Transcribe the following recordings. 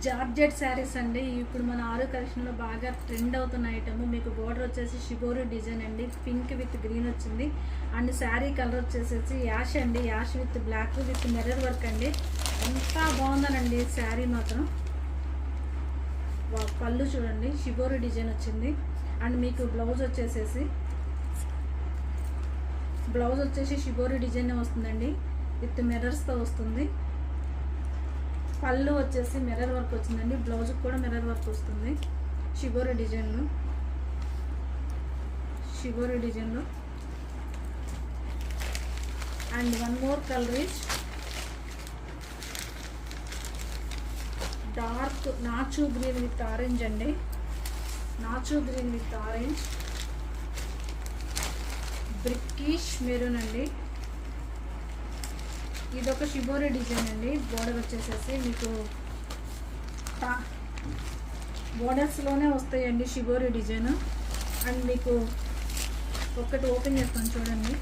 Georgette saris అండి. ఇప్పుడు మన ఆరు కలెక్షన్లో బాగా ట్రెండ్ అవుతున్న ఐటమ్. మీకు బోర్డర్ వచ్చేసి షిబోరి డిజైన్ అండి, పింక్ విత్ గ్రీన్ వచ్చింది. అండ్ శారీ కలర్ వచ్చేసి యాష్ అండి, ash with black with mirror work అండి. ఎంత బాగుందనండి శారీ మాత్రం. పళ్ళు చూడండి, షిబోరి డిజైన్ వచ్చింది. అండ్ మీకు బ్లౌజ్ వచ్చేసి షిబోరి డిజైన్ వస్తుందండి, విత్ మిర్రర్స్తో వస్తుంది. పళ్ళు వచ్చేసి మిర్రర్ వర్క్ వచ్చిందండి, బ్లౌజ్కి కూడా మిర్రర్ వర్క్ వస్తుంది. షిబోరి డిజైన్లో and one more colour is dark నాచు గ్రీన్ విత్ ఆరెంజ్ అండి, బ్రిక్కిష్ మెరూన్ అండి. ఇదొక షిబోరి డిజైన్ అండి. బోర్డర్ వచ్చేసేసి మీకు బోర్డర్స్లోనే వస్తాయండి షిబోరి డిజైన్. అండ్ మీకు ఒకటి ఓపెన్ చేస్తాను చూడండి.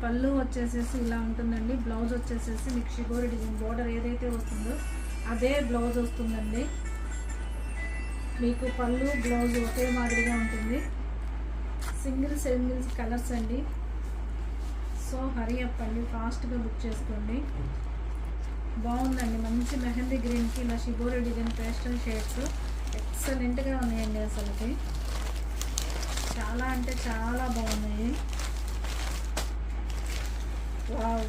పళ్ళు వచ్చేసేసి ఇలా ఉంటుందండి. బ్లౌజ్ వచ్చేసేసి మీకు షిబోరి డిజైన్ బోర్డర్ ఏదైతే వస్తుందో అదే బ్లౌజ్ వస్తుందండి. మీకు పళ్ళు బ్లౌజ్ ఒకే మాదిరిగా ఉంటుంది. సింగిల్ కలర్స్ అండి. సో హరీ అప్ అండి, ఫాస్ట్గా బుక్ చేసుకోండి. బాగుందండి, మంచి మెహందీ గ్రీన్కి ఇలా షిబోరి డిజైన్ పేస్టల్ షేడ్స్ ఎక్సలెంట్గా ఉన్నాయండి. అసలుకి చాలా అంటే చాలా బాగున్నాయి. వావ్,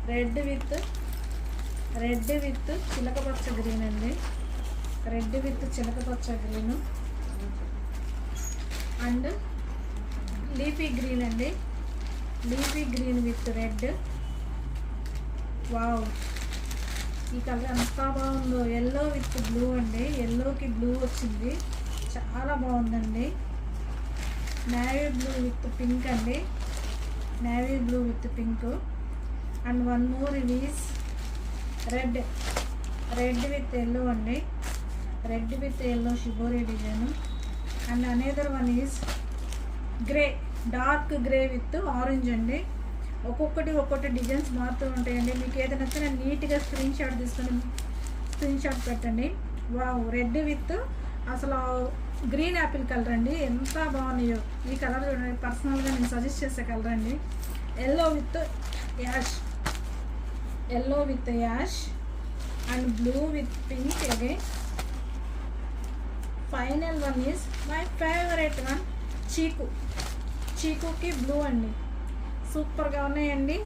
రెడ్ విత్ చిలకపచ్చ గ్రీన్ అండి, అండ్ లీఫీ గ్రీన్ అండి, విత్ రెడ్. వావ్, ఈ కలర్ ఎంత బాగుందో. ఎల్లో విత్ బ్లూ అండి, ఎల్లోకి బ్లూ వచ్చింది, చాలా బాగుందండి. నేవీ బ్లూ విత్ పింక్ అండి, and one more is red with yellow అండి, shibori design. And another one is dark grey with orange అండి. ఒక్కొక్కటి డిజైన్స్ మారుతూ ఉంటాయండి. మీకు ఏదైనా నచ్చినా నీట్గా స్క్రీన్ షాట్ పెట్టండి. వావ్, రెడ్ విత్ అసలు గ్రీన్ యాపిల్ కలర్ అండి, ఎంత బాగున్నాయో. ఈ కలర్ చూడండి, పర్సనల్గా నేను సజెస్ట్ చేసే కలర్ అండి. Yellow with ash and blue with pink again. Final one is my favourite one, చీకుకి బ్లూ అండి. సూపర్గా ఉన్నాయండి.